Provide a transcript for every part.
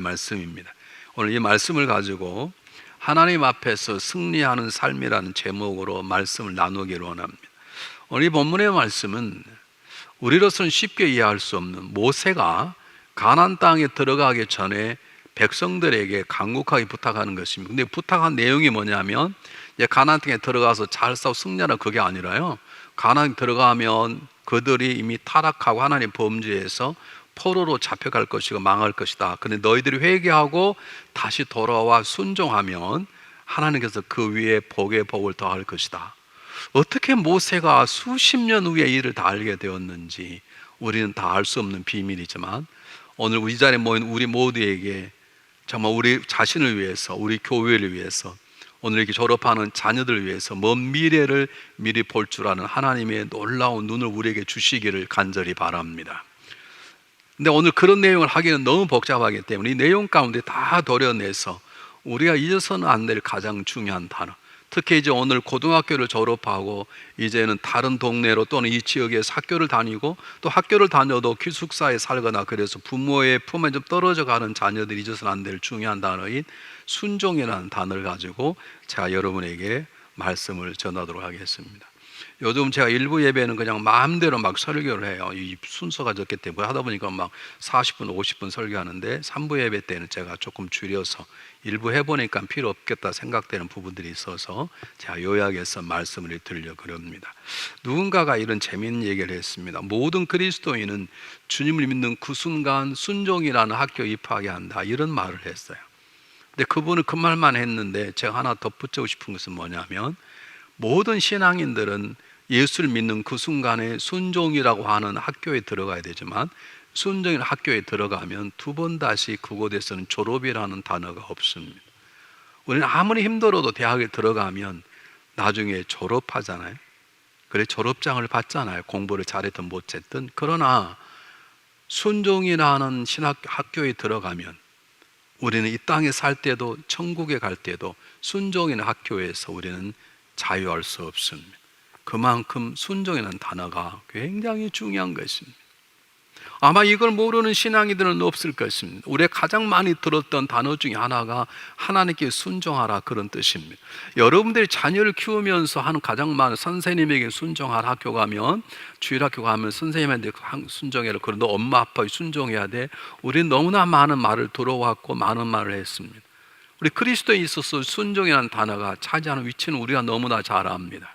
말씀입니다. 오늘 이 말씀을 가지고 하나님 앞에서 승리하는 삶이라는 제목으로 말씀을 나누기를 원합니다. 오늘 이 본문의 말씀은 우리로서는 쉽게 이해할 수 없는 모세가 가나안 땅에 들어가기 전에 백성들에게 간곡하게 부탁하는 것입니다. 근데 부탁한 내용이 뭐냐면 이제 가나안 땅에 들어가서 잘 싸워 승리하라, 그게 아니라요, 가나안에 들어가면 그들이 이미 타락하고 하나님 범죄에서 포로로 잡혀갈 것이고 망할 것이다. 근데 너희들이 회개하고 다시 돌아와 순종하면 하나님께서 그 위에 복의 복을 더할 것이다. 어떻게 모세가 수십 년 후에 일을 다 알게 되었는지 우리는 다 알 수 없는 비밀이지만, 오늘 이 자리에 모인 우리 모두에게 정말 우리 자신을 위해서, 우리 교회를 위해서, 오늘 이렇게 졸업하는 자녀들을 위해서 먼 미래를 미리 볼 줄 아는 하나님의 놀라운 눈을 우리에게 주시기를 간절히 바랍니다. 근데 오늘 그런 내용을 하기는 너무 복잡하기 때문에 이 내용 가운데 다 도려내서 우리가 잊어서는 안 될 가장 중요한 단어, 특히 이제 오늘 고등학교를 졸업하고 이제는 다른 동네로 또는 이 지역에서 학교를 다니고 또 학교를 다녀도 기숙사에 살거나 그래서 부모의 품에 좀 떨어져 가는 자녀들이 잊어서는 안 될 중요한 단어인 순종이라는 단어를 가지고 제가 여러분에게 말씀을 전하도록 하겠습니다. 요즘 제가 일부 예배는 그냥 마음대로 막 설교를 해요. 이 순서가 적기 때문에 하다 보니까 막 40분, 50분 설교하는데 3부 예배 때는 제가 조금 줄여서 일부 해보니까 필요 없겠다 생각되는 부분들이 있어서 제가 요약해서 말씀을 드리려고 합니다. 누군가가 이런 재미있는 얘기를 했습니다. 모든 그리스도인은 주님을 믿는 그 순간 순종이라는 학교에 입학하게 한다, 이런 말을 했어요. 근데 그분은 그 말만 했는데 제가 하나 덧붙이고 싶은 것은 뭐냐면, 모든 신앙인들은 예수를 믿는 그 순간에 순종이라고 하는 학교에 들어가야 되지만, 순종이라는 학교에 들어가면 두 번 다시 그곳에서는 졸업이라는 단어가 없습니다. 우리는 아무리 힘들어도 대학에 들어가면 나중에 졸업하잖아요. 그래 졸업장을 받잖아요. 공부를 잘했든 못했든. 그러나 순종이라는 학교에 들어가면 우리는 이 땅에 살 때도 천국에 갈 때도 순종이라는 학교에서 우리는 자유할 수 없습니다. 그만큼 순종이라는 단어가 굉장히 중요한 것입니다. 아마 이걸 모르는 신앙이들은 없을 것입니다. 우리가 가장 많이 들었던 단어 중에 하나가 하나님께 순종하라, 그런 뜻입니다. 여러분들이 자녀를 키우면서 하는 가장 많은, 선생님에게 순종하라, 학교 가면, 주일학교 가면 선생님한테 순종해라, 그런 너 엄마 아빠 순종해야 돼. 우리는 너무나 많은 말을 들어왔고 많은 말을 했습니다. 우리 그리스도에 있어서 순종이라는 단어가 차지하는 위치는 우리가 너무나 잘 압니다.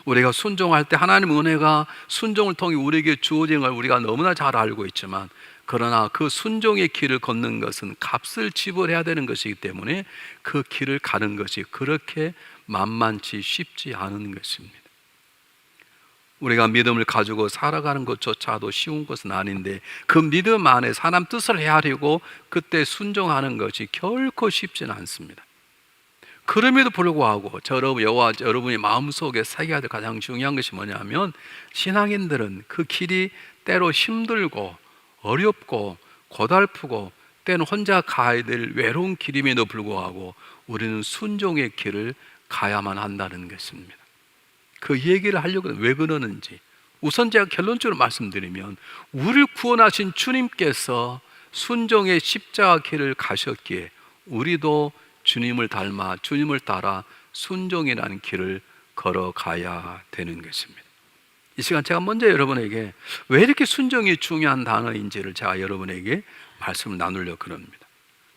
우리가 순종할 때 하나님의 은혜가 순종을 통해 우리에게 주어진 걸 우리가 너무나 잘 알고 있지만, 그러나 그 순종의 길을 걷는 것은 값을 지불해야 되는 것이기 때문에 그 길을 가는 것이 그렇게 만만치 쉽지 않은 것입니다. 우리가 믿음을 가지고 살아가는 것조차도 쉬운 것은 아닌데, 그 믿음 안에 하나님 뜻을 헤아리고 그때 순종하는 것이 결코 쉽지는 않습니다. 그럼에도 불구하고 여러분이 마음속에 새겨야 될 가장 중요한 것이 뭐냐면, 신앙인들은 그 길이 때로 힘들고 어렵고 고달프고 때는 혼자 가야 될 외로운 길임에도 불구하고 우리는 순종의 길을 가야만 한다는 것입니다. 그 얘기를 하려고 왜 그러는지 우선 제가 결론적으로 말씀드리면, 우리를 구원하신 주님께서 순종의 십자가 길을 가셨기에 우리도 주님을 닮아 주님을 따라 순종이라는 길을 걸어가야 되는 것입니다. 이 시간 제가 먼저 여러분에게 왜 이렇게 순종이 중요한 단어인지를 제가 여러분에게 말씀을 나누려고 합니다.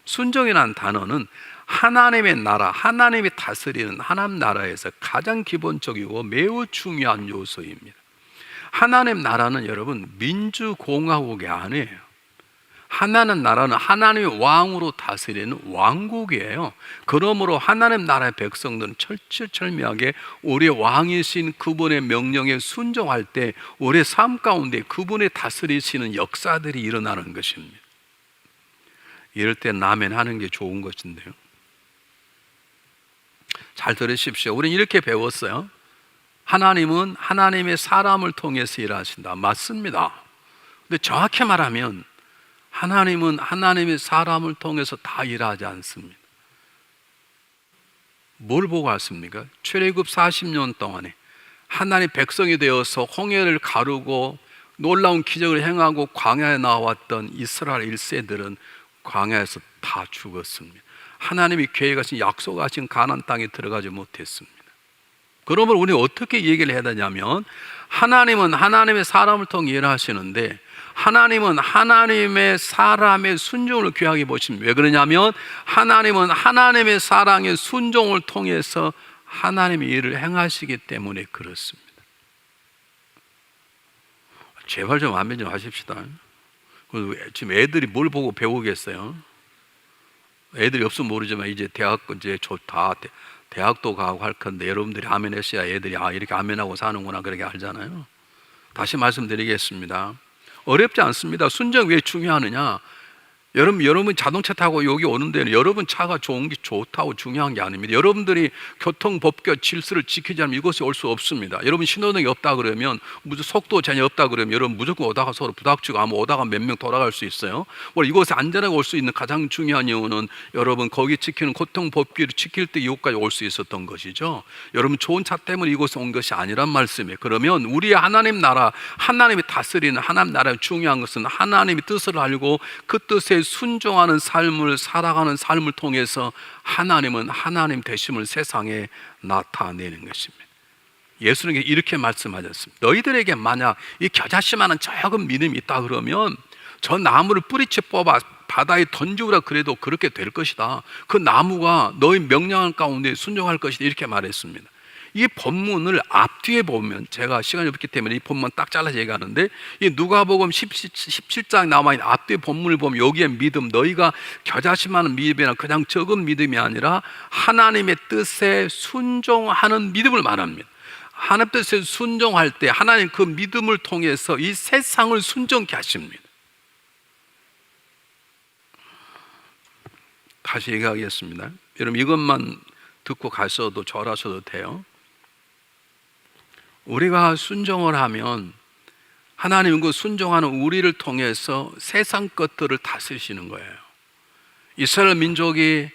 순종이라는 단어는 하나님의 나라, 하나님이 다스리는 하나님 나라에서 가장 기본적이고 매우 중요한 요소입니다. 하나님 나라는 여러분 민주공화국이 아니에요. 하나님 나라는 하나님의 왕으로 다스리는 왕국이에요. 그러므로 하나님 나라의 백성들은 철저철미하게 우리의 왕이신 그분의 명령에 순종할 때 우리의 삶 가운데 그분의 다스리시는 역사들이 일어나는 것입니다. 이럴 때 아멘 하는 게 좋은 것인데요, 잘 들으십시오. 우리는 이렇게 배웠어요. 하나님은 하나님의 사람을 통해서 일하신다. 맞습니다. 근데 정확히 말하면 하나님은 하나님의 사람을 통해서 다 일하지 않습니다. 뭘 보고 왔습니까? 출애굽 40년 동안에 하나님 백성이 되어서 홍해를 가르고 놀라운 기적을 행하고 광야에 나왔던 이스라엘 1세들은 광야에서 다 죽었습니다. 하나님이 계획하신 약속하신 가나안 땅에 들어가지 못했습니다. 그러면 우리 어떻게 얘기를 해야 되냐면, 하나님은 하나님의 사람을 통해 일하시는데 하나님은 하나님의 사람의 순종을 귀하게 보십니다. 왜 그러냐면 하나님은 하나님의 사랑의 순종을 통해서 하나님의 일을 행하시기 때문에 그렇습니다. 제발 좀 아멘 좀 하십시다. 지금 애들이 뭘 보고 배우겠어요? 애들이 없으면 모르지만 이제 대학 이제 다 대학도 가고 할 건데 여러분들이 아멘 했어야 애들이 이렇게 아멘하고 사는구나 그렇게 알잖아요. 다시 말씀드리겠습니다. 어렵지 않습니다. 순종 왜 중요하느냐? 여러분 자동차 타고 여기 오는 데는 여러분 차가 좋은 게 좋다고 중요한 게 아닙니다. 여러분들이 교통법규 질서를 지키지 않으면 이곳에 올 수 없습니다. 여러분 신호등이 없다 그러면, 속도 제한이 없다 그러면 여러분 무조건 오다가 서로 부닥치고 아마 오다가 몇 명 돌아갈 수 있어요. 이곳에 안전하게 올 수 있는 가장 중요한 이유는 여러분 거기 지키는 교통법규를 지킬 때 이곳까지 올 수 있었던 것이죠. 여러분 좋은 차 때문에 이곳에 온 것이 아니란 말씀이에요. 그러면 우리의 하나님 나라, 하나님이 다스리는 하나님 나라의 중요한 것은 하나님의 뜻을 알고 그 뜻에 순종하는 삶을 살아가는 삶을 통해서 하나님은 하나님 되심을 세상에 나타내는 것입니다. 예수님께 이렇게 말씀하셨습니다. 너희들에게 만약 이 겨자씨만한 작은 믿음이 있다 그러면 저 나무를 뿌리채 뽑아 바다에 던지우라 그래도 그렇게 될 것이다. 그 나무가 너희 명령한 가운데 순종할 것이다. 이렇게 말했습니다. 이 본문을 앞뒤에 보면, 제가 시간이 없기 때문에 이 본문 딱 잘라서 얘기하는데, 이 누가복음 17장 나와 있는 앞뒤 본문을 보면 여기에 믿음, 너희가 겨자씨만한 믿음이나 그냥 적은 믿음이 아니라 하나님의 뜻에 순종하는 믿음을 말합니다. 하나님 뜻에 순종할 때 하나님 그 믿음을 통해서 이 세상을 순종케 하십니다. 다시 얘기하겠습니다. 여러분 이것만 듣고 가셔도 절하셔도 돼요. 우리가 순종을 하면 하나님 그 순종하는 우리를 통해서 세상 것들을 다스리시는 거예요. 이스라엘 민족이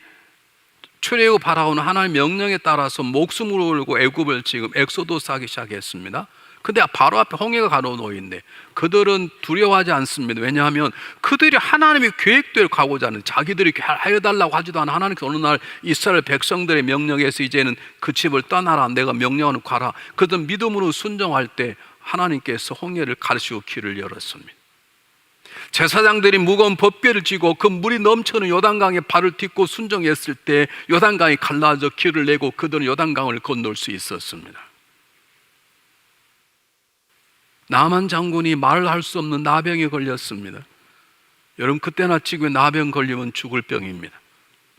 출애굽 바라오는 하나님의 명령에 따라서 목숨을 걸고 애굽을 지금 엑소도스 하기 시작했습니다. 근데 바로 앞에 홍해가 가로놓여 있는데 그들은 두려워하지 않습니다. 왜냐하면 그들이 하나님의 계획대로 가고자 하는, 자기들이 하여달라고 하지도 않은 하나님께서 어느 날 이스라엘 백성들의 명령에서 이제는 그 집을 떠나라, 내가 명령하는 가라. 그들 믿음으로 순종할 때 하나님께서 홍해를 가르치고 길을 열었습니다. 제사장들이 무거운 법궤를 쥐고 그 물이 넘치는 요단강에 발을 딛고 순종했을 때 요단강이 갈라져 길을 내고 그들은 요단강을 건널 수 있었습니다. 나만 장군이 말을 할 수 없는 나병에 걸렸습니다. 여러분 그때나 지금 나병 걸리면 죽을 병입니다.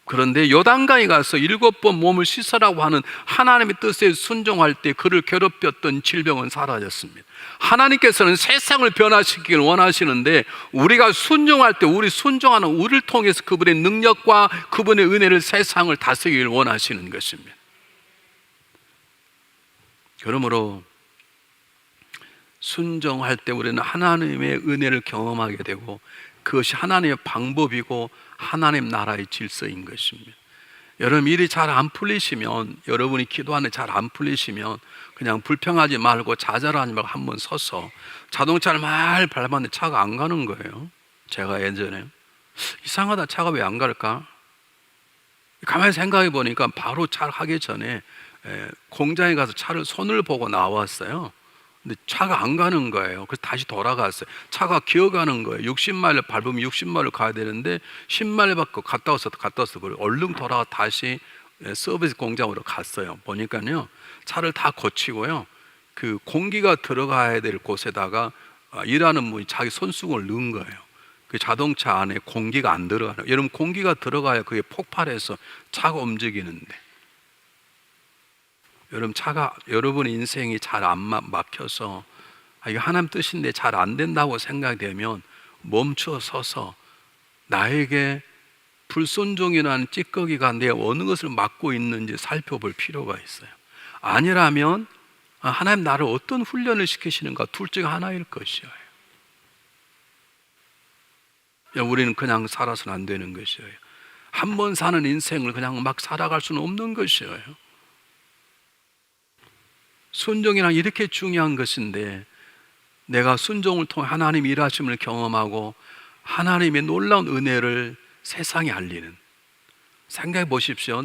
그런데 요단강에 가서 7번 몸을 씻으라고 하는 하나님의 뜻에 순종할 때 그를 괴롭혔던 질병은 사라졌습니다. 하나님께서는 세상을 변화시키길 원하시는데 우리가 순종할 때 우리 순종하는 우리를 통해서 그분의 능력과 그분의 은혜를 세상을 다스리길 원하시는 것입니다. 그러므로 순종할 때 우리는 하나님의 은혜를 경험하게 되고 그것이 하나님의 방법이고 하나님 나라의 질서인 것입니다. 여러분 일이 잘 안 풀리시면, 여러분이 기도하는데 잘 안 풀리시면 그냥 불평하지 말고 좌절하지 말고 한번 서서 자동차를 말 밟았는데 차가 안 가는 거예요. 제가 예전에 이상하다, 차가 왜 안 갈까? 가만히 생각해 보니까 바로 차를 하기 전에 공장에 가서 차를 손을 보고 나왔어요. 근데 차가 안 가는 거예요. 그래서 다시 돌아갔어요. 차가 기어가는 거예요. 60마일을 밟으면 60마일을 가야 되는데 10마일 밖에 갔다 와서 얼른 돌아가 다시 서비스 공장으로 갔어요. 보니까요 차를 다 고치고요 그 공기가 들어가야 될 곳에다가 일하는 분이 자기 손수건을 넣은 거예요. 그 자동차 안에 공기가 안 들어가요. 여러분 공기가 들어가야 그게 폭발해서 차가 움직이는데, 여러분 여러분의 인생이 잘 안 막혀서 이거 하나님 뜻인데 잘 안 된다고 생각되면 멈춰 서서 나에게 불순종이라는 찌꺼기가 내 어느 것을 막고 있는지 살펴볼 필요가 있어요. 아니라면 하나님 나를 어떤 훈련을 시키시는가 둘 중 하나일 것이에요. 우리는 그냥 살아서는 안 되는 것이에요. 한 번 사는 인생을 그냥 막 살아갈 수는 없는 것이에요. 순종이란 이렇게 중요한 것인데 내가 순종을 통해 하나님 일하심을 경험하고 하나님의 놀라운 은혜를 세상에 알리는. 생각해 보십시오.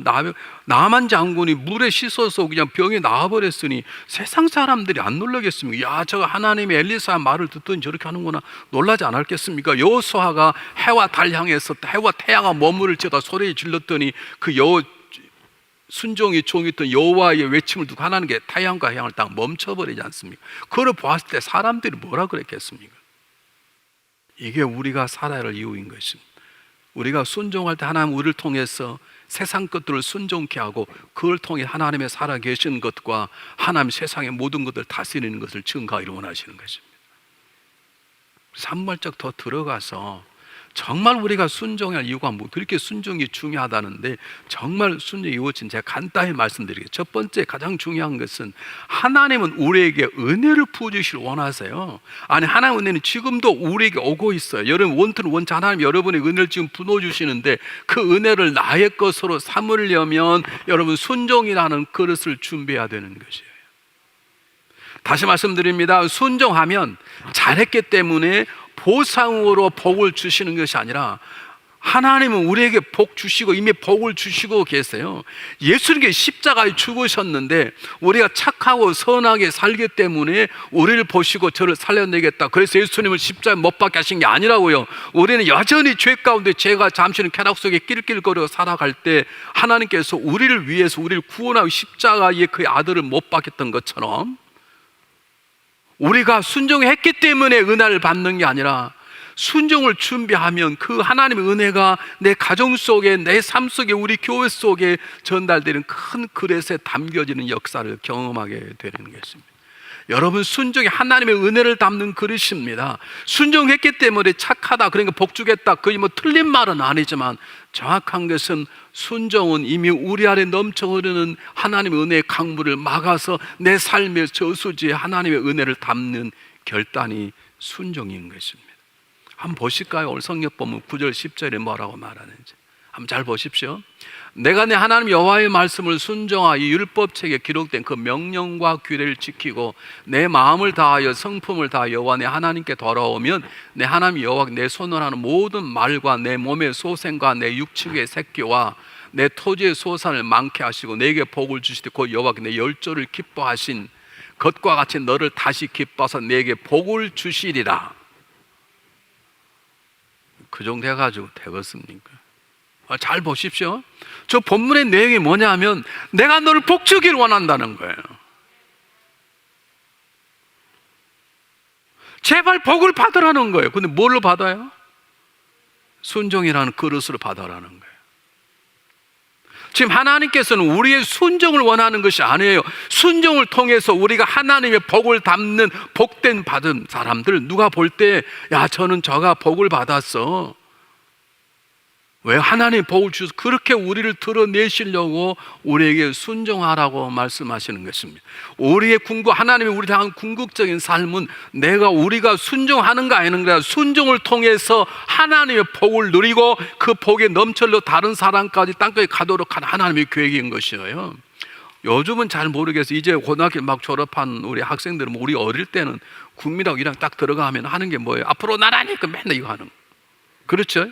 나만 장군이 물에 씻어서 그냥 병이 나와버렸으니 세상 사람들이 안 놀라겠습니까? 야, 저거 하나님의 엘리사의 말을 듣더니 저렇게 하는구나, 놀라지 않았겠습니까? 여호수아가 해와 달 향해서 해와 태양과 머무를 제가 소리 질렀더니 그 순종이 종이었던 여호와의 외침을 듣고 하나님께 태양과 해양을 딱 멈춰버리지 않습니까? 그걸 보았을 때 사람들이 뭐라 그랬겠습니까? 이게 우리가 살아야 할 이유인 것입니다. 우리가 순종할 때 하나님 우리를 통해서 세상 것들을 순종케 하고 그걸 통해 하나님의 살아계신 것과 하나님 세상의 모든 것을 다스리는 것을 증거하기를 원하시는 것입니다. 그래서 한 발짝 더 들어가서 정말 우리가 순종할 이유가 뭐 그렇게 순종이 중요하다는데, 정말 순종의 이유는 제가 간단히 말씀드리겠습니다. 첫 번째 가장 중요한 것은 하나님은 우리에게 은혜를 부어주시길 원하세요. 아니, 하나님의 은혜는 지금도 우리에게 오고 있어요. 여러분 원투는 원치 하나님 여러분의 은혜를 지금 부어주시는데 그 은혜를 나의 것으로 삼으려면 여러분 순종이라는 그릇을 준비해야 되는 것이에요. 다시 말씀드립니다. 순종하면 잘했기 때문에 보상으로 복을 주시는 것이 아니라 하나님은 우리에게 복 주시고 이미 복을 주시고 계세요. 예수님께 십자가에 죽으셨는데 우리가 착하고 선하게 살기 때문에 우리를 보시고 저를 살려내겠다, 그래서 예수님을 십자가에 못 박게 하신 게 아니라고요. 우리는 여전히 죄 가운데 죄가 잠시는 쾌락 속에 낄낄거리고 살아갈 때 하나님께서 우리를 위해서 우리를 구원하고 십자가에 그의 아들을 못 박혔던 것처럼 우리가 순종했기 때문에 은혜를 받는 게 아니라 순종을 준비하면 그 하나님의 은혜가 내 가정 속에, 내 삶 속에, 우리 교회 속에 전달되는 큰 그릇에 담겨지는 역사를 경험하게 되는 것입니다. 여러분, 순종이 하나님의 은혜를 담는 그릇입니다. 순종했기 때문에 착하다, 그러니까 복 주겠다, 그게 뭐 틀린 말은 아니지만 정확한 것은 순종은 이미 우리 안에 넘쳐 흐르는 하나님의 은혜의 강물을 막아서 내 삶의 저수지에 하나님의 은혜를 담는 결단이 순종인 것입니다. 한번 보실까요? 오늘 성경 보면 9절 10절에 뭐라고 말하는지 한번 잘 보십시오. 내가 내 하나님 여호와의 말씀을 순종하여 이 율법책에 기록된 그 명령과 규례를 지키고 내 마음을 다하여 성품을 다하여 여호와 내 하나님께 돌아오면 내 하나님 여호와 내 손으로 하는 모든 말과 내 몸의 소생과 내 육축의 새끼와 내 토지의 소산을 많게 하시고 내게 복을 주시되 곧 여호와께 내 열조를 기뻐하신 것과 같이 너를 다시 기뻐하사 내게 복을 주시리라. 그 정도 해가지고 되겠습니까? 잘 보십시오. 저 본문의 내용이 뭐냐 하면 내가 너를 복 주기를 원한다는 거예요. 제발 복을 받으라는 거예요. 근데 뭘로 받아요? 순종이라는 그릇으로 받아라는 거예요. 지금 하나님께서는 우리의 순종을 원하는 것이 아니에요. 순종을 통해서 우리가 하나님의 복을 담는 복된 받은 사람들, 누가 볼 때 야, 저는 저가 복을 받았어, 왜 하나님의 복을 주셔서 그렇게 우리를 드러내시려고 우리에게 순종하라고 말씀하시는 것입니다. 우리의 하나님이 우리를 향한 궁극적인 삶은 우리가 순종하는가 아닌가, 순종을 통해서 하나님의 복을 누리고 그 복에 넘쳐서 다른 사람까지 땅까지 가도록 하는 하나님의 계획인 것이에요. 요즘은 잘 모르겠어요. 이제 고등학교 막 졸업한 우리 학생들은 우리 어릴 때는 국민하고 1학년 딱 들어가면 하는 게 뭐예요? 앞으로 나라니까 맨날 이거 하는 거. 그렇죠?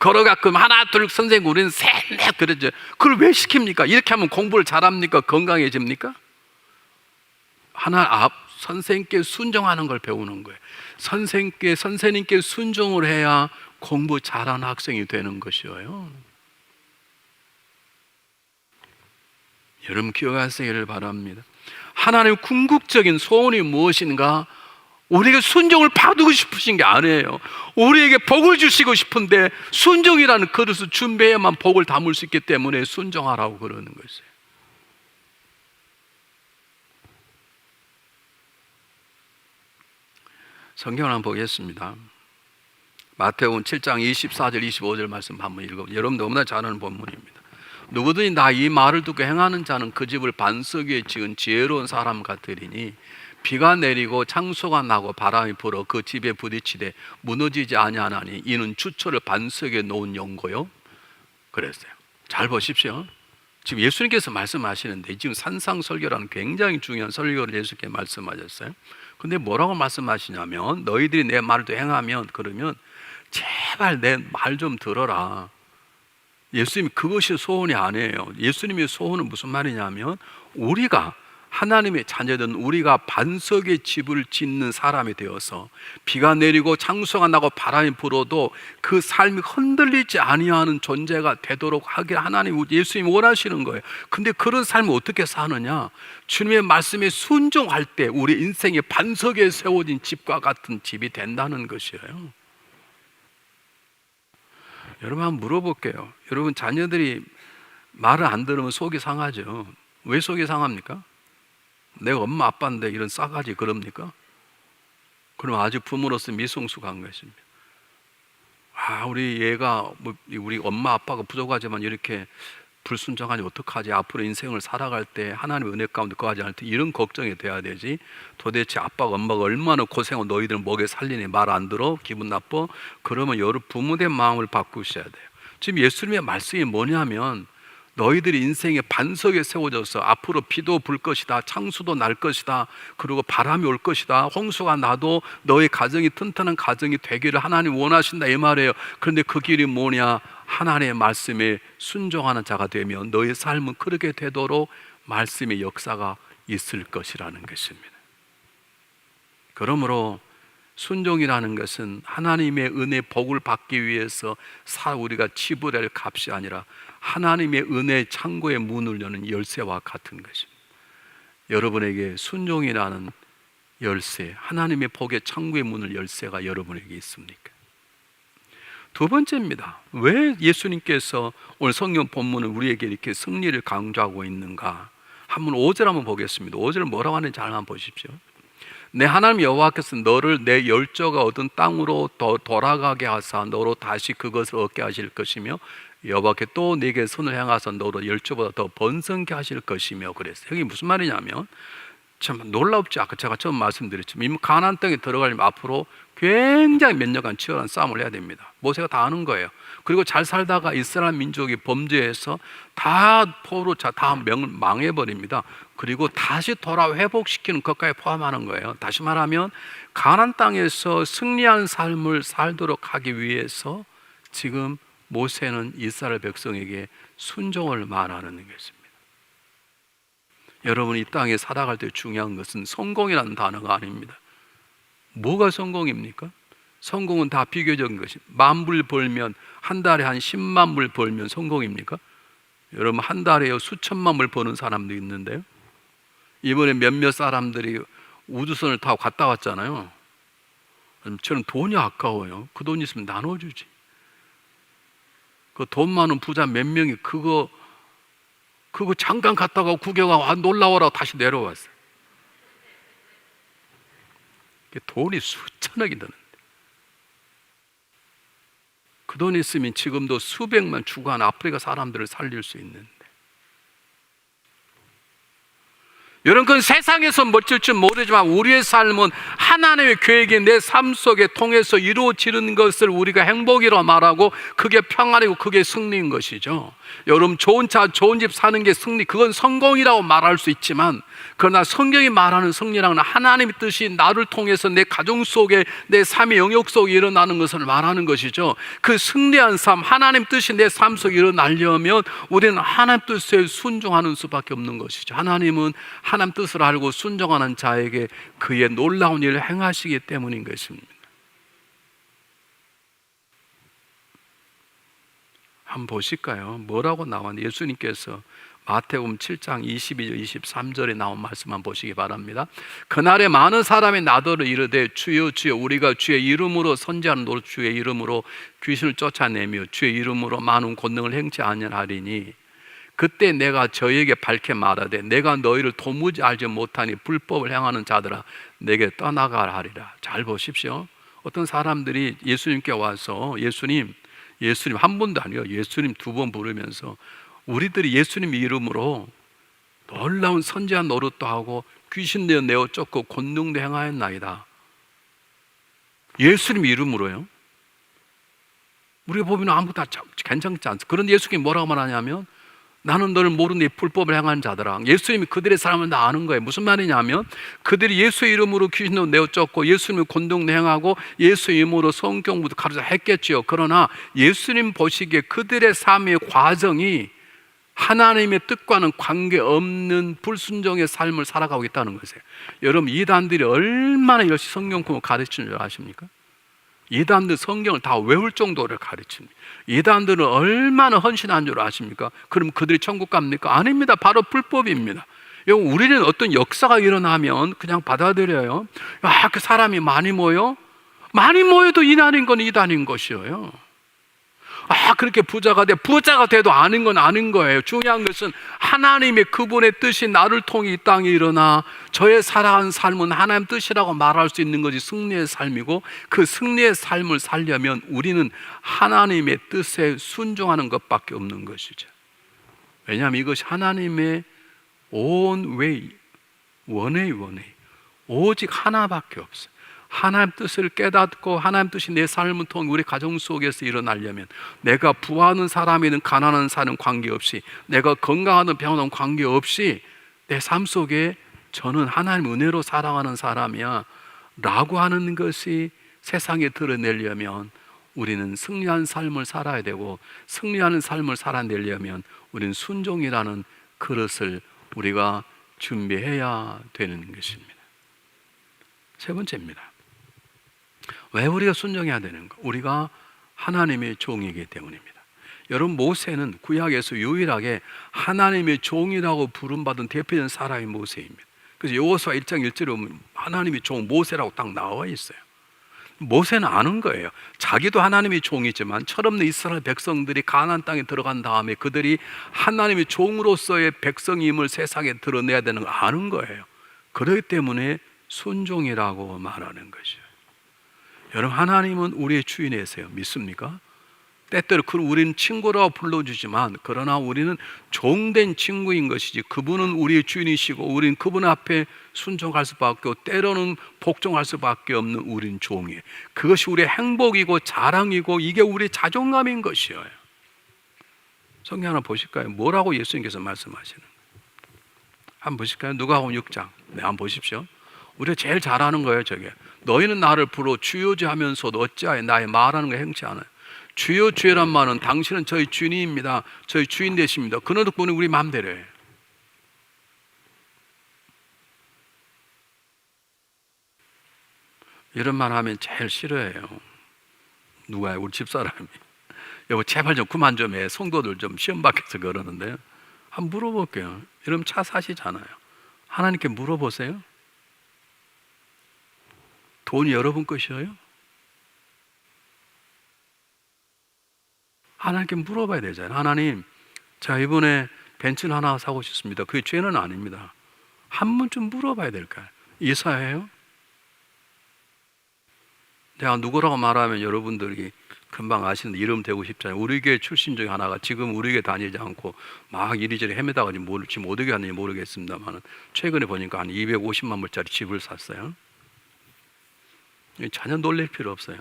걸어가끔 하나 둘 선생님 우리는 셋넷 그러죠. 그걸 왜 시킵니까? 이렇게 하면 공부를 잘합니까? 건강해집니까? 선생님께 순종하는 걸 배우는 거예요. 선생님께 순종을 해야 공부 잘하는 학생이 되는 것이에요. 여러분 기억하시기를 바랍니다. 하나님의 궁극적인 소원이 무엇인가? 우리에게 순종을 받고 싶으신 게 아니에요. 우리에게 복을 주시고 싶은데 순종이라는 그릇을 준비해야만 복을 담을 수 있기 때문에 순종하라고 그러는 것이에요. 성경을 한번 보겠습니다. 마태복음 7장 24절 25절 말씀 한번 읽어보세요. 여러분 너무나 잘 아는 본문입니다. 누구든지 나 이 말을 듣고 행하는 자는 그 집을 반석 위에 지은 지혜로운 사람 같으리니 비가 내리고 창소가 나고 바람이 불어 그 집에 부딪히되 무너지지 아니하나니 이는 주초를 반석에 놓은 연고요. 그랬어요. 잘 보십시오. 지금 예수님께서 말씀하시는데 지금 산상설교라는 굉장히 중요한 설교를 예수님께 말씀하셨어요. 근데 뭐라고 말씀하시냐면 너희들이 내 말을 행하면, 그러면 제발 내 말 좀 들어라. 예수님이 그것이 소원이 아니에요. 예수님의 소원은 무슨 말이냐면 우리가 하나님의 자녀된 우리가 반석의 집을 짓는 사람이 되어서 비가 내리고 창수가 나고 바람이 불어도 그 삶이 흔들리지 아니하는 존재가 되도록 하길 하나님 예수님이 원하시는 거예요. 근데 그런 삶을 어떻게 사느냐? 주님의 말씀에 순종할 때 우리 인생의 반석에 세워진 집과 같은 집이 된다는 것이에요. 여러분 한번 물어볼게요. 여러분 자녀들이 말을 안 들으면 속이 상하죠. 왜 속이 상합니까? 내가 엄마 아빠인데 이런 싸가지 그럽니까? 그럼 아주 부모로서 미성숙한 것입니다. 우리 얘가 우리 엄마 아빠가 부족하지만 이렇게 불순종하니 어떡하지? 앞으로 인생을 살아갈 때 하나님의 은혜 가운데 거하지 않을 때 이런 걱정이 돼야 되지. 도대체 아빠가 엄마가 얼마나 고생하고 너희들은 먹여 살리니 말 안 들어? 기분 나빠? 그러면 여러분 부모된 마음을 바꾸셔야 돼요. 지금 예수님의 말씀이 뭐냐면 너희들이 인생의 반석에 세워져서 앞으로 비도 불 것이다, 창수도 날 것이다, 그리고 바람이 올 것이다, 홍수가 나도 너희 가정이 튼튼한 가정이 되기를 하나님 원하신다 이 말이에요. 그런데 그 길이 뭐냐? 하나님의 말씀에 순종하는 자가 되면 너의 삶은 그렇게 되도록 말씀의 역사가 있을 것이라는 것입니다. 그러므로 순종이라는 것은 하나님의 은혜 복을 받기 위해서 우리가 지불할 값이 아니라 하나님의 은혜 창고의 문을 여는 열쇠와 같은 것입니다. 여러분에게 순종이라는 열쇠, 하나님의 복의 창고의 문을 열쇠가 여러분에게 있습니까? 두 번째입니다. 왜 예수님께서 오늘 성경 본문은 우리에게 이렇게 승리를 강조하고 있는가? 한번 5절 한번 보겠습니다. 5절 뭐라고 하는지 잘 한번 보십시오. 내 하나님 여호와께서 너를 내 열조가 얻은 땅으로 돌아가게 하사 너로 다시 그것을 얻게 하실 것이며 여호와께 또 네게 손을 향하사 너로 열조보다 더 번성케 하실 것이며 그랬어요. 여기 무슨 말이냐면 참 놀랍지. 아까 제가 처음 말씀드렸지만 이미 가나안 땅에 들어가려면 앞으로 굉장히 몇 년간 치열한 싸움을 해야 됩니다. 모세가 다 아는 거예요. 그리고 잘 살다가 이스라엘 민족이 범죄해서 다 포로 다 망해버립니다. 그리고 다시 돌아 회복시키는 것까지 포함하는 거예요. 다시 말하면 가나안 땅에서 승리한 삶을 살도록 하기 위해서 지금 모세는 이스라엘 백성에게 순종을 말하는 것입니다. 여러분 이 땅에 살아갈 때 중요한 것은 성공이라는 단어가 아닙니다. 뭐가 성공입니까? 성공은 다 비교적인 것이 만불 벌면 한 달에 한 10만 불 벌면 성공입니까? 여러분 한 달에 수천만 불 버는 사람도 있는데요. 이번에 몇몇 사람들이 우주선을 타고 갔다 왔잖아요. 저는 돈이 아까워요. 그 돈 있으면 나눠주지. 그 돈 많은 부자 몇 명이 그거 잠깐 갔다가 구경하고 놀라워라 다시 내려왔어요. 돈이 수천억이 드는데 그 돈 있으면 지금도 수백만 죽어간 아프리카 사람들을 살릴 수 있는데 여러분 그건 세상에서 멋질 줄 모르지만 우리의 삶은 하나님의 계획이 내 삶 속에 통해서 이루어지는 것을 우리가 행복이라고 말하고 그게 평안이고 그게 승리인 것이죠. 여러분 좋은 차 좋은 집 사는 게 승리, 그건 성공이라고 말할 수 있지만 그러나 성경이 말하는 승리라는 하나님의 뜻이 나를 통해서 내 가정 속에 내 삶의 영역 속에 일어나는 것을 말하는 것이죠. 그 승리한 삶, 하나님 뜻이 내 삶 속에 일어나려면 우리는 하나님 뜻에 순종하는 수밖에 없는 것이죠. 하나님은 하나님 뜻을 알고 순종하는 자에게 그의 놀라운 일을 행하시기 때문인 것입니다. 한번 보실까요? 뭐라고 나왔는지 예수님께서 마태복음 7장 22절 23절에 나온 말씀만 보시기 바랍니다. 그날에 많은 사람이 나더러 이르되 주여 주여 우리가 주의 이름으로 선지하는 노릇 주의 이름으로 귀신을 쫓아내며 주의 이름으로 많은 권능을 행치 아니하리니 그때 내가 저에게 밝게 말하되 내가 너희를 도무지 알지 못하니 불법을 행하는 자들아 내게 떠나가라 하리라. 잘 보십시오. 어떤 사람들이 예수님께 와서 예수님 한 번도 아니요 예수님 두 번 부르면서 우리들이 예수님 이름으로 놀라운 선지한 노릇도 하고 귀신도 내어 쫓고 권능도 행하였나이다. 예수님 이름으로요. 우리가 보면 아무것도 괜찮지 않습니다. 그런데 예수님이 뭐라고 말하냐면 나는 너를 모르니 불법을 행한 자들아. 예수님이 그들의 사람을 다 아는 거예요. 무슨 말이냐면 그들이 예수의 이름으로 귀신도 내어쫓고 예수님을 권동 행하고 예수의 이름으로 성경부터 가르쳐 했겠지요. 그러나 예수님 보시기에 그들의 삶의 과정이 하나님의 뜻과는 관계없는 불순종의 삶을 살아가고 있다는 것이에요. 여러분, 이단들이 얼마나 열심히 성경 공부 가르치는 줄 아십니까? 이단들 성경을 다 외울 정도를 가르칩니다. 이단들은 얼마나 헌신한 줄 아십니까? 그럼 그들이 천국 갑니까? 아닙니다. 바로 불법입니다. 우리는 어떤 역사가 일어나면 그냥 받아들여요. 그 사람이 많이 모여? 많이 모여도 이단인 건 이단인 것이에요. 그렇게 부자가 돼도 아닌 건 아닌 거예요. 중요한 것은 하나님의 그분의 뜻이 나를 통해 이 땅에 일어나 저의 살아간 삶은 하나님 뜻이라고 말할 수 있는 것이 승리의 삶이고, 그 승리의 삶을 살려면 우리는 하나님의 뜻에 순종하는 것밖에 없는 것이죠. 왜냐하면 이것이 하나님의 온 웨이, 원웨이, 오직 하나밖에 없어요. 하나님 뜻을 깨닫고 하나님 뜻이 내 삶을 통해 우리 가정 속에서 일어나려면, 내가 부하는 사람이든 가난한 사람 관계없이, 내가 건강하든 병하든 관계없이 내 삶 속에 저는 하나님 은혜로 사랑하는 사람이야 라고 하는 것이 세상에 드러내려면 우리는 승리한 삶을 살아야 되고, 승리하는 삶을 살아내려면 우리는 순종이라는 그릇을 우리가 준비해야 되는 것입니다. 세 번째입니다. 왜 우리가 순종해야 되는가? 우리가 하나님의 종이기 때문입니다. 여러분, 모세는 구약에서 유일하게 하나님의 종이라고 부름받은 대표적인 사람이 모세입니다. 그래서 여호수아 1장 1절에 보면 하나님의 종 모세라고 딱 나와 있어요. 모세는 아는 거예요. 자기도 하나님의 종이지만 철없는 이스라엘 백성들이 가나안 땅에 들어간 다음에 그들이 하나님의 종으로서의 백성임을 세상에 드러내야 되는 걸 아는 거예요. 그렇기 때문에 순종이라고 말하는 것이에요. 여러분, 하나님은 우리의 주인이세요. 믿습니까? 때때로 우리는 친구라고 불러주지만, 그러나 우리는 종된 친구인 것이지 그분은 우리의 주인이시고 우리는 그분 앞에 순종할 수밖에 없고 때로는 복종할 수밖에 없는 우린 종이에요. 그것이 우리의 행복이고 자랑이고 이게 우리의 자존감인 것이에요. 성경 하나 보실까요? 뭐라고 예수님께서 말씀하시는 거예요? 한번 보실까요? 누가복음 6장. 네, 한번 보십시오. 우리가 제일 잘하는 거예요. 저게 너희는 나를 부르 주여주 하면서도 어찌하여 나의 말하는 거 행치 않아요. 주여 주여란 말은 당신은 저희 주인입니다, 저희 주인 되십니다. 그런 덕분에 우리 마음대로 해요. 이런 말 하면 제일 싫어해요. 누가요? 우리 집사람이. 여보 제발 좀 그만 좀 해. 성도들 좀 시험 밖에서 그러는데요. 한번 물어볼게요. 여러분 차 사시잖아요. 하나님께 물어보세요. 돈이 여러분 것이에요? 하나님께 물어봐야 되잖아요. 하나님, 자 이번에 벤츠를 하나 사고 싶습니다. 그게 죄는 아닙니다. 한 번쯤 물어봐야 될까요? 이사해요? 내가 누구라고 말하면 여러분들이 금방 아시는데 이름 대고 싶잖아요. 우리 교회 출신 중에 하나가 지금 우리 교회 다니지 않고 막 이리저리 헤매다가 지금 어떻게 하는지 모르겠습니다만 최근에 보니까 한 250만 불짜리 집을 샀어요. 전혀 놀랄 필요 없어요.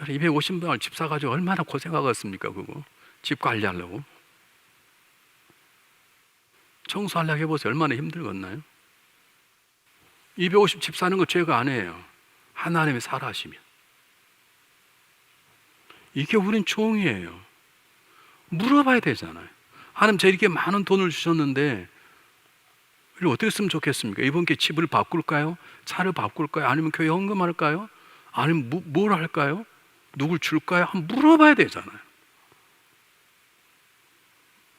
250만 원을 집 사가지고 얼마나 고생하겠습니까? 그거 집 관리하려고, 청소하려고 해보세요. 얼마나 힘들겠나요? 250 집 사는 거 죄가 아니에요. 하나님의 살아하시면. 이게 우린 종이에요. 물어봐야 되잖아요. 하나님 저 이렇게 많은 돈을 주셨는데 이걸 어떻게 쓰면 좋겠습니까? 이번 기회에 집을 바꿀까요? 차를 바꿀까요? 아니면 교회 헌금할까요? 아니면 뭘 할까요? 누굴 줄까요? 한번 물어봐야 되잖아요.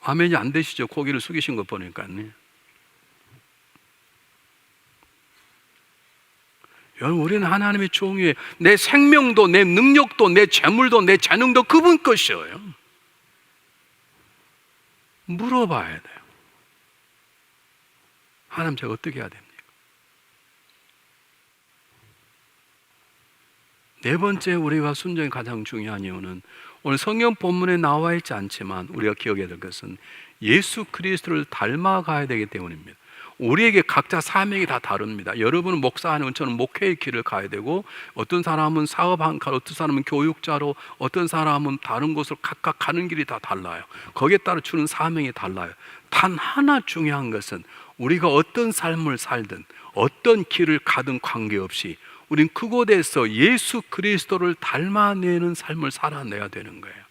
아멘이 안 되시죠? 고개를 숙이신 거 보니까요. 여러분, 우리는 하나님의 종이에요. 내 생명도 내 능력도 내 재물도 내 재능도 그분 것이에요. 물어봐야 돼요. 하나님 제가 어떻게 해야 됩니까? 네 번째 우리가 순종이 가장 중요한 이유는 오늘 성경 본문에 나와 있지 않지만 우리가 기억해야 될 것은 예수 그리스도를 닮아가야 되기 때문입니다. 우리에게 각자 사명이 다 다릅니다. 여러분은 목사하면 저는 목회의 길을 가야 되고, 어떤 사람은 사업한 길, 어떤 사람은 교육자로, 어떤 사람은 다른 곳으로 각각 가는 길이 다 달라요. 거기에 따라 주는 사명이 달라요. 단 하나 중요한 것은 우리가 어떤 삶을 살든 어떤 길을 가든 관계없이 우린 그곳에서 예수 그리스도를 닮아내는 삶을 살아내야 되는 거예요.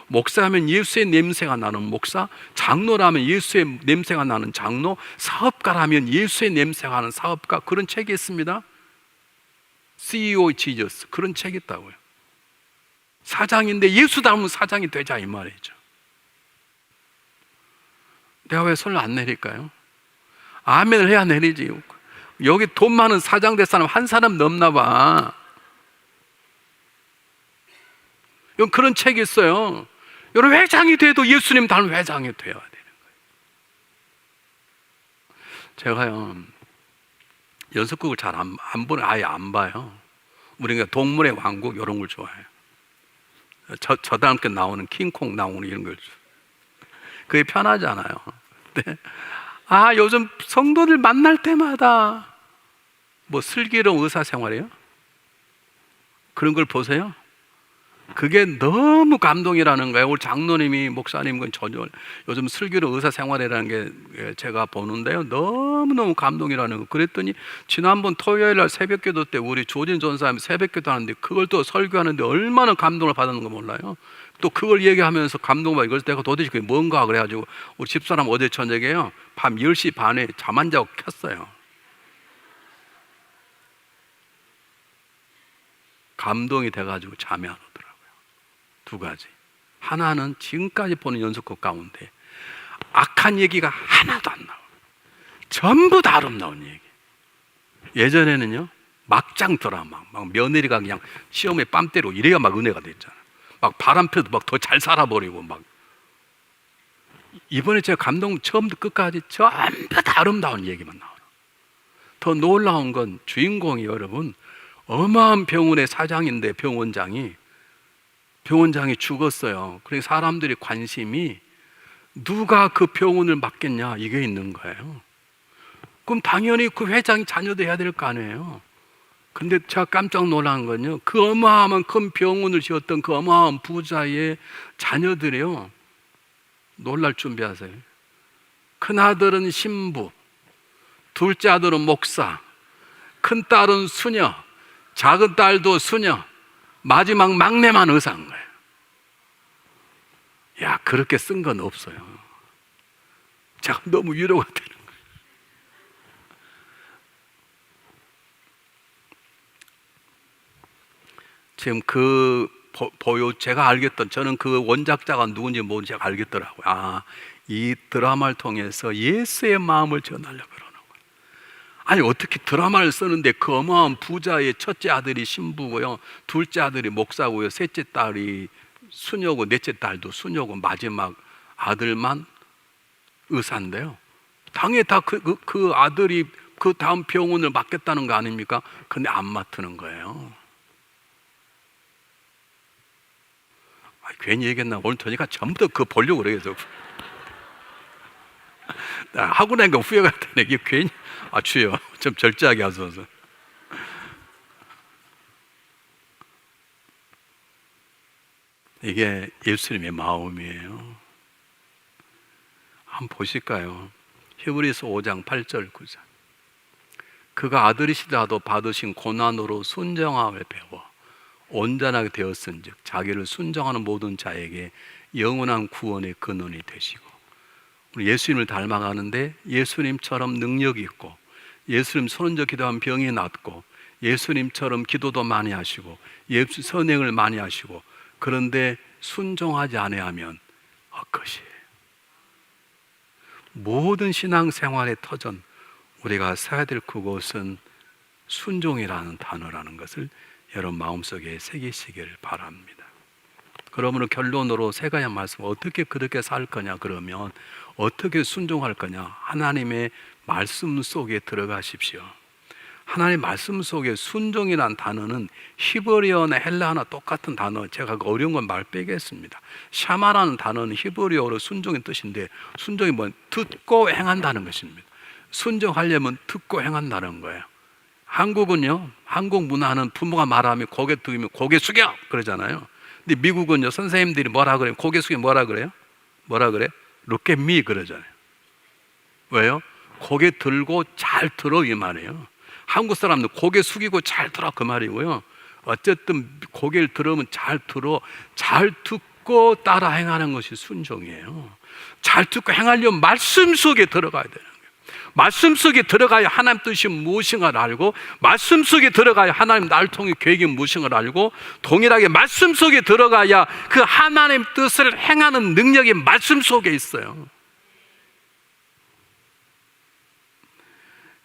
목사하면 예수의 냄새가 나는 목사, 장로라면 예수의 냄새가 나는 장로, 사업가라면 예수의 냄새가 나는 사업가. 그런 책이 있습니다. CEO 지저스, 그런 책이 있다고요. 사장인데 예수 닮은 사장이 되자 이 말이죠. 내가 왜 손을 안 내릴까요? 아멘을 해야 내리지. 여기 돈 많은 사장 될 사람 한 사람 넘나 봐. 여기 그런 책이 있어요. 여러분, 회장이 돼도 예수님 닮은 회장이 되어야 되는 거예요. 제가요, 연속극을 잘 안 보는, 아예 안 봐요. 우리가 동물의 왕국 이런 걸 좋아해요. 저랑 함께 나오는 킹콩 나오는 이런 걸. 그게 편하잖아요. 네. 요즘 성도들 만날 때마다 뭐 슬기로운 의사생활이에요? 그런 걸 보세요. 그게 너무 감동이라는 거예요. 우리 장로님이, 목사님은 전혀 요즘 슬기로운 의사생활이라는 게 제가 보는데요, 너무너무 감동이라는 거. 그랬더니 지난번 토요일 날 새벽기도 때 우리 조진 전사님이 새벽기도 하는데 그걸 또 설교하는데 얼마나 감동을 받았는 거 몰라요? 또 그걸 얘기하면서 감동받고, 그래서 내가 도대체 그게 뭔가 그래가지고 우리 집사람 어제 저녁에요 밤 10시 반에 잠 안 자고 켰어요. 감동이 돼가지고 잠이 안 오더라고요. 두 가지. 하나는 지금까지 보는 연속극 가운데 악한 얘기가 하나도 안 나와요. 전부 다 아름다운 얘기. 예전에는요, 막장 드라마, 막 며느리가 그냥 시험에 뺨 때리고 이래야 막 은혜가 됐잖아요. 막 바람 펴도 막 더 잘 살아버리고 막. 이번에 제가 감동 처음부터 끝까지 전부 다 아름다운 얘기만 나와요. 더 놀라운 건 주인공이 여러분 어마어마한 병원의 사장인데 병원장이 죽었어요. 그래서 사람들이 관심이 누가 그 병원을 맡겠냐 이게 있는 거예요. 그럼 당연히 그 회장이 자녀도 해야 될 거 아니에요. 근데 제가 깜짝 놀란 건요, 그 어마어마한 큰 병원을 지었던 그 어마어마한 부자의 자녀들이요, 놀랄 준비하세요. 큰아들은 신부, 둘째 아들은 목사, 큰딸은 수녀, 작은 딸도 수녀, 마지막 막내만 의사인 거예요. 야, 그렇게 쓴 건 없어요. 제가 너무 위로가 되는 거예요. 지금 제가 알겠던, 저는 그 원작자가 누군지 뭔지 제가 알겠더라고요. 이 드라마를 통해서 예수의 마음을 전하려고 그러는 거예요. 아니, 어떻게 드라마를 쓰는데 그 어마어마한 부자의 첫째 아들이 신부고요, 둘째 아들이 목사고요, 셋째 딸이 수녀고, 넷째 딸도 수녀고, 마지막 아들만 의사인데요, 당연히 다 그 아들이 그 다음 병원을 맡겠다는 거 아닙니까? 근데 안 맡는 거예요. 괜히 얘기했나? 오늘 저녁에 전부 다 그거 보려고 그래요. 하고 나니까 후회가 되네. 이게 괜히, 주여, 좀 절제하게 하소서. 이게 예수님의 마음이에요. 한번 보실까요? 히브리서 5장 8절 9절. 그가 아들이시라도 받으신 고난으로 순정함을 배워 온전하게 되었은즉 자기를 순정하는 모든 자에게 영원한 구원의 근원이 되시고. 우리 예수님을 닮아가는데 예수님처럼 능력이 있고, 예수님 손 얹어 기도하면 병이 낫고, 예수님처럼 기도도 많이 하시고, 예수 선행을 많이 하시고, 그런데 순종하지 아니하면 헛것이에요. 모든 신앙생활의 터전, 우리가 써야 될 그것은 순종이라는 단어라는 것을 여러분 마음속에 새기시길 바랍니다. 그러므로 결론으로 세 가지 말씀, 어떻게 그렇게 살 거냐, 그러면 어떻게 순종할 거냐, 하나님의 말씀 속에 들어가십시오. 하나님의 말씀 속에 순종이라는 단어는 히브리어나 헬라어나 똑같은 단어, 제가 어려운 건 말 빼겠습니다. 샤마라는 단어는 히브리어로 순종의 뜻인데, 순종이 뭐냐, 듣고 행한다는 것입니다. 순종하려면 듣고 행한다는 거예요. 한국은요, 한국 문화는 부모가 말하면 고개 들으면 고개 숙여 그러잖아요. 근데 미국은요, 선생님들이 뭐라 그래요? 고개 숙여 뭐라 그래요? 뭐라 그래? Look at me 그러잖아요. 왜요? 고개 들고 잘 들어 이 말이에요. 한국 사람들 고개 숙이고 잘 들어 그 말이고요. 어쨌든 고개를 들으면 잘 들어, 잘 듣고 따라 행하는 것이 순종이에요. 잘 듣고 행하려면 말씀 속에 들어가야 되는 거예요. 말씀 속에 들어가야 하나님 뜻이 무엇인가를 알고, 말씀 속에 들어가야 하나님 날 통해 계획이 무엇인가를 알고, 동일하게 말씀 속에 들어가야 그 하나님 뜻을 행하는 능력이 말씀 속에 있어요.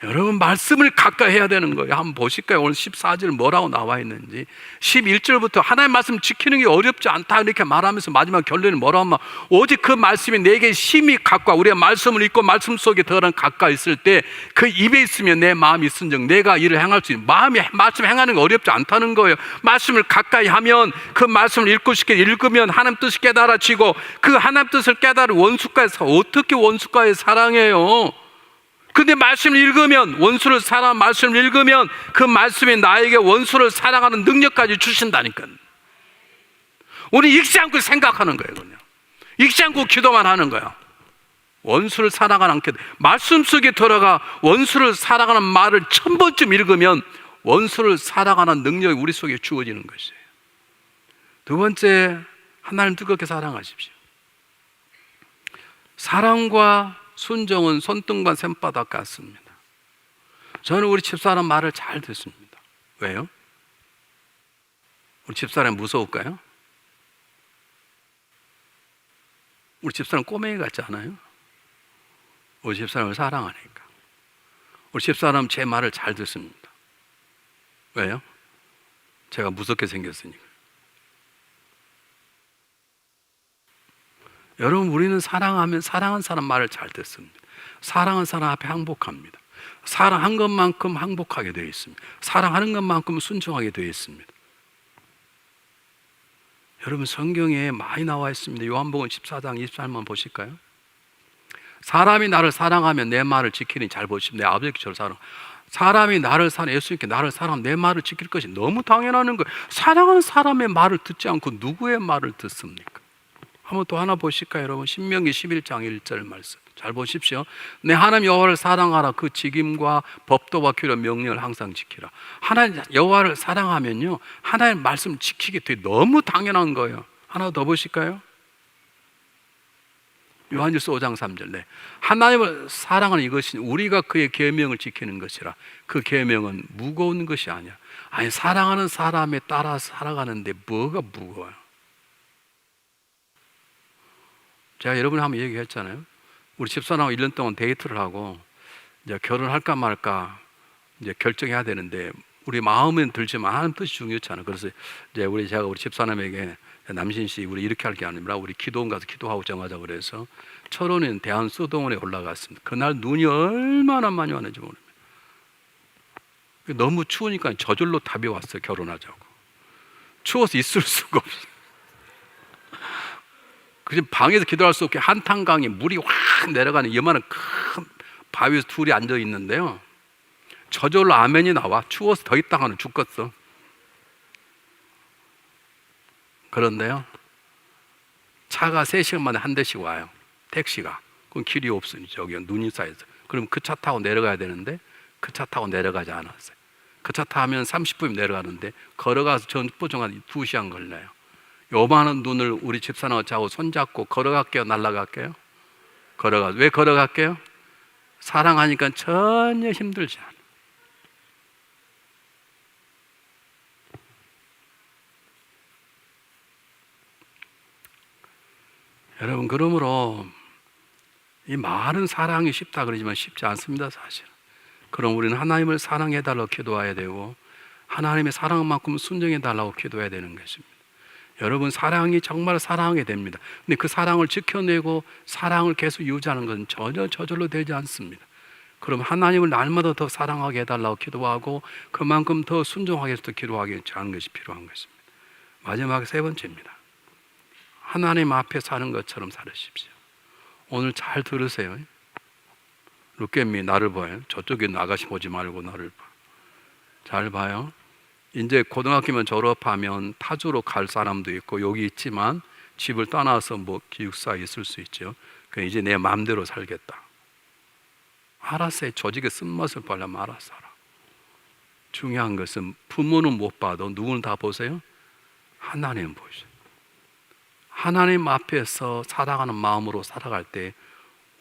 여러분, 말씀을 가까이 해야 되는 거예요. 한번 보실까요? 오늘 14절 뭐라고 나와 있는지. 11절부터 하나님 말씀 지키는 게 어렵지 않다 이렇게 말하면서 마지막 결론이 뭐라고 하면, 오직 그 말씀이 내게 심히 가까워, 우리가 말씀을 읽고 말씀 속에 들어가는 가까이 있을 때 그 입에 있으면 내 마음이 있은즉 내가 이를 행할 수 있는, 마음이 말씀 행하는 게 어렵지 않다는 거예요. 말씀을 가까이 하면, 그 말씀을 읽고 싶게 읽으면 하나님 뜻이 깨달아지고, 그 하나님 뜻을 깨달은 원수까지, 어떻게 원수까지 사랑해요? 근데 말씀을 읽으면, 원수를 사랑, 말씀을 읽으면 그 말씀이 나에게 원수를 사랑하는 능력까지 주신다니까. 우리 읽지 않고 생각하는 거예요. 그냥 읽지 않고 기도만 하는 거야. 원수를 사랑하지 않게, 말씀 속에 들어가 원수를 사랑하는 말을 1000번쯤 읽으면 원수를 사랑하는 능력이 우리 속에 주어지는 것이에요. 두 번째, 하나님 뜨겁게 사랑하십시오. 사랑과 순종은 손등과 샘바닥 같습니다. 저는 우리 집사람 말을 잘 듣습니다. 왜요? 우리 집사람 무서울까요? 우리 집사람 꼬맹이 같지 않아요? 우리 집사람을 사랑하니까. 우리 집사람 제 말을 잘 듣습니다. 왜요? 제가 무섭게 생겼으니까. 여러분, 우리는 사랑하면 사랑한 사람 말을 잘 듣습니다. 사랑한 사람 앞에 항복합니다. 사랑한 것만큼 항복하게 되어 있습니다. 사랑하는 것만큼 순종하게 되어 있습니다. 여러분, 성경에 많이 나와 있습니다. 요한복음 14장 24절만 보실까요? 사람이 나를 사랑하면 내 말을 지키니, 잘 보십시오. 내 아버지께 저를 사랑. 사람이 나를 사랑, 예수님께 나를 사랑하면 내 말을 지킬 것이 너무 당연한 거예요. 사랑하는 사람의 말을 듣지 않고 누구의 말을 듣습니까? 한번 또 하나 보실까요, 여러분? 신명기 11장 1절 말씀 잘 보십시오. 내 하나님 여호와를 사랑하라. 그 직임과 법도와 규례 명령을 항상 지키라. 하나님 여호와를 사랑하면요, 하나님 말씀 지키게 돼. 너무 당연한 거예요. 하나 더 보실까요? 요한일서 5장 3절. 네. 하나님을 사랑하는 이것이 우리가 그의 계명을 지키는 것이라. 그 계명은 무거운 것이 아니야. 아니, 사랑하는 사람에 따라 살아가는데 뭐가 무거워요? 제가 여러분이 한번 얘기했잖아요. 우리 집사람하고 1년 동안 데이트를 하고 이제 결혼할까 말까 이제 결정해야 되는데, 우리 마음은 들지만 하나님 뜻이 중요하잖아요. 그래서 이제 제가 우리 집사람에게, 남신 씨, 우리 이렇게 할 게 아니라 우리 기도원 가서 기도하고 정하자 그래서 철원에 있는 대한수도원에 올라갔습니다. 그날 눈이 얼마나 많이 왔는지 모릅니다. 너무 추우니까 저절로 답이 왔어요. 결혼하자고. 추워서 있을 수가 없어요. 그래서 방에서 기도할 수 없게 한탄강에 물이 확 내려가는 이만한 큰 바위에서 둘이 앉아 있는데요, 저절로 아멘이 나와. 추워서 더 있다가는 죽겠어. 그런데요, 차가 3시간 만에 한 대씩 와요. 택시가. 그럼 길이 없으니 저기 눈이 쌓여서. 그럼 그 차 타고 내려가야 되는데 그 차 타고 내려가지 않았어요. 그 차 타면 30분이면 내려가는데 걸어가서 전부정한 2시간 걸려요. 요만한 눈을 우리 집사람하고 자고 손잡고 걸어갈게요, 날아갈게요? 왜 걸어갈게요? 사랑하니까 전혀 힘들지 않아요. 여러분, 그러므로 이 말은 사랑이 쉽다 그러지만 쉽지 않습니다, 사실. 그럼 우리는 하나님을 사랑해달라고 기도해야 되고, 하나님의 사랑만큼 순종해달라고 기도해야 되는 것입니다. 여러분, 사랑이 정말 사랑하게 됩니다. 근데 그 사랑을 지켜내고 사랑을 계속 유지하는 것은 전혀 저절로 되지 않습니다. 그럼 하나님을 날마다 더 사랑하게 해달라고 기도하고, 그만큼 더 순종하게 해서 기도하게 하는 것이 필요한 것입니다. 마지막 3번째입니다. 하나님 앞에 사는 것처럼 살으십시오. 오늘 잘 들으세요. 룩겜미 나를 봐요. 저쪽에 있는 아가씨 보지 말고 나를 봐. 잘 봐요. 이제 고등학교면 졸업하면 타주로 갈 사람도 있고 여기 있지만 집을 떠나서 뭐 기숙사에 있을 수 있죠. 그러니까 이제 내 마음대로 살겠다. 알아서 해. 조직의 쓴맛을 보려면 알아서 알아. 중요한 것은 부모는 못 봐도 누구는 다 보세요? 하나님 보시죠. 하나님 앞에서 살아가는 마음으로 살아갈 때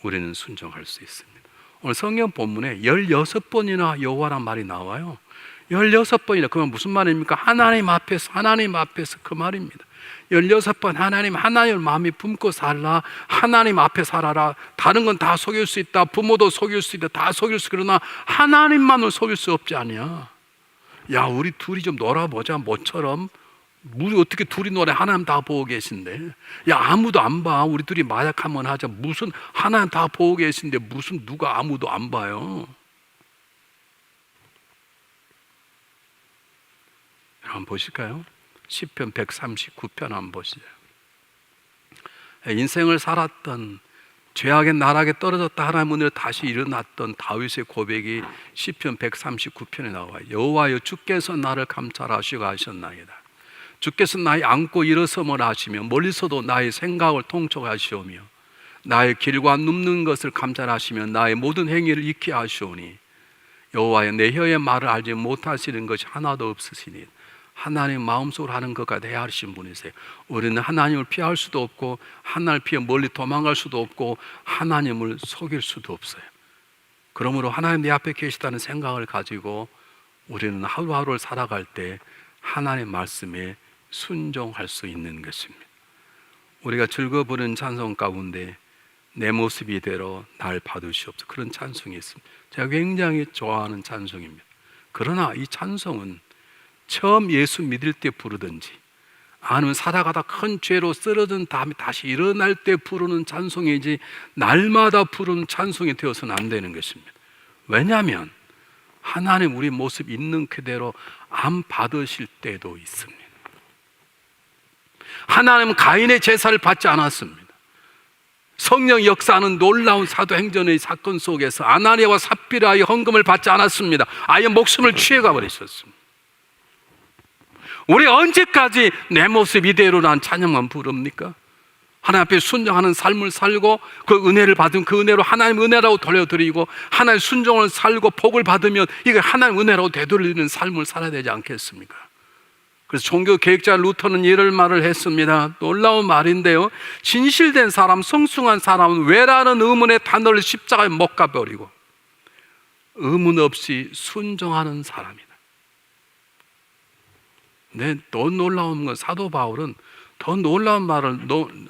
우리는 순종할 수 있습니다. 오늘 성경 본문에 16번이나 여호와란 말이 나와요. 16번이나 그건 무슨 말입니까? 하나님 앞에서 그 말입니다. 16번 하나님을 마음에 품고 살라. 하나님 앞에 살아라. 다른 건 다 속일 수 있다. 부모도 속일 수 있다. 다 속일 수 있다. 그러나 하나님만을 속일 수 없지 않냐. 야, 우리 둘이 좀 놀아보자. 뭐처럼. 우리 어떻게 둘이 노래 하나님 다 보고 계신데. 야, 아무도 안 봐. 우리 둘이 마약 한번 하자. 무슨 하나님 다 보고 계신데 무슨 누가 아무도 안 봐요. 한번 보실까요? 시편 139편 한번 보시죠. 인생을 살았던 죄악의 나락에 떨어졌다 하나님 은혜로 다시 일어났던 다윗의 고백이 시편 139편에 나와요. 여호와여 주께서 나를 감찰하시고 하셨나이다. 주께서 나의 안고 일어섬을 하시며 멀리서도 나의 생각을 통촉하시오며 나의 길과 눕는 것을 감찰하시며 나의 모든 행위를 익히 하시오니 여호와여 내 혀의 말을 알지 못하시는 것이 하나도 없으시니 하나님 마음속으로 하는 것과 대하신 분이세요. 우리는 하나님을 피할 수도 없고 하나님을 피해 멀리 도망갈 수도 없고 하나님을 속일 수도 없어요. 그러므로 하나님 내 앞에 계시다는 생각을 가지고 우리는 하루하루를 살아갈 때 하나님의 말씀에 순종할 수 있는 것입니다. 우리가 즐거 부르는 찬송 가운데 내 모습 이대로 날 받으시옵소서, 그런 찬송이 있습니다. 제가 굉장히 좋아하는 찬송입니다. 그러나 이 찬송은 처음 예수 믿을 때 부르든지 아니면 살아가다 큰 죄로 쓰러진 다음에 다시 일어날 때 부르는 찬송이지 날마다 부르는 찬송이 되어서는 안 되는 것입니다. 왜냐하면 하나님 우리 모습 있는 그대로 안 받으실 때도 있습니다. 하나님은 가인의 제사를 받지 않았습니다. 성령 역사하는 놀라운 사도행전의 사건 속에서 아나니아와 삽비라의 헌금을 받지 않았습니다. 아예 목숨을 취해가 버리셨습니다. 우리 언제까지 내 모습 이대로란 찬양만 부릅니까? 하나님 앞에 순종하는 삶을 살고 그 은혜를 받은 그 은혜로 하나님 은혜라고 돌려드리고 하나님 순종을 살고 복을 받으면 이게 하나님 은혜라고 되돌리는 삶을 살아야 되지 않겠습니까? 그래서 종교 개혁자 루터는 이런 말을 했습니다. 놀라운 말인데요, 진실된 사람, 성숙한 사람은 왜라는 의문의 단어를 십자가에 못 가버리고 의문 없이 순종하는 사람이다. 네, 더 놀라운 건 사도 바울은 더 놀라운 말을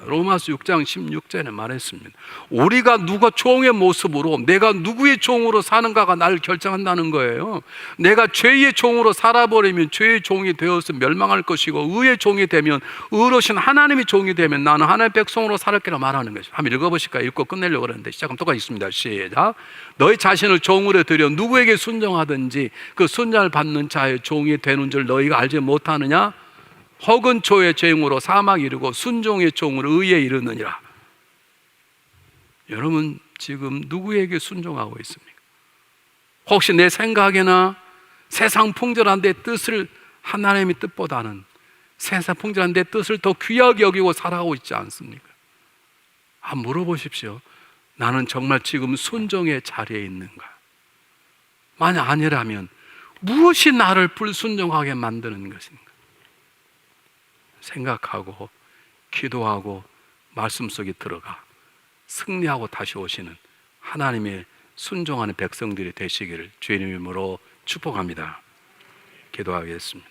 로마서 6장 16절에 말했습니다. 우리가 누가 종의 모습으로 내가 누구의 종으로 사는가가 나를 결정한다는 거예요. 내가 죄의 종으로 살아버리면 죄의 종이 되어서 멸망할 것이고 의의 종이 되면 의로우신 하나님의 종이 되면 나는 하나님의 백성으로 살 거라 말하는 것이죠. 한번 읽어보실까요? 읽고 끝내려고 그러는데 시작하면 똑같이 있습니다. 시작. 너희 자신을 종으로 드려 누구에게 순종하든지 그 순종을 받는 자의 종이 되는 줄 너희가 알지 못하느냐? 혹은 초의 죄응으로 사망 이르고 순종의 종으로 의에 이르느니라. 여러분 지금 누구에게 순종하고 있습니까? 혹시 내 생각이나 세상 풍절한 내 뜻을 하나님의 뜻보다는 세상 풍절한 내 뜻을 더 귀하게 여기고 살아가고 있지 않습니까? 한번 물어보십시오. 나는 정말 지금 순종의 자리에 있는가? 만약 아니라면 무엇이 나를 불순종하게 만드는 것인가? 생각하고 기도하고 말씀 속에 들어가 승리하고 다시 오시는 하나님의 순종하는 백성들이 되시기를 주의 이름으로 축복합니다. 기도하겠습니다.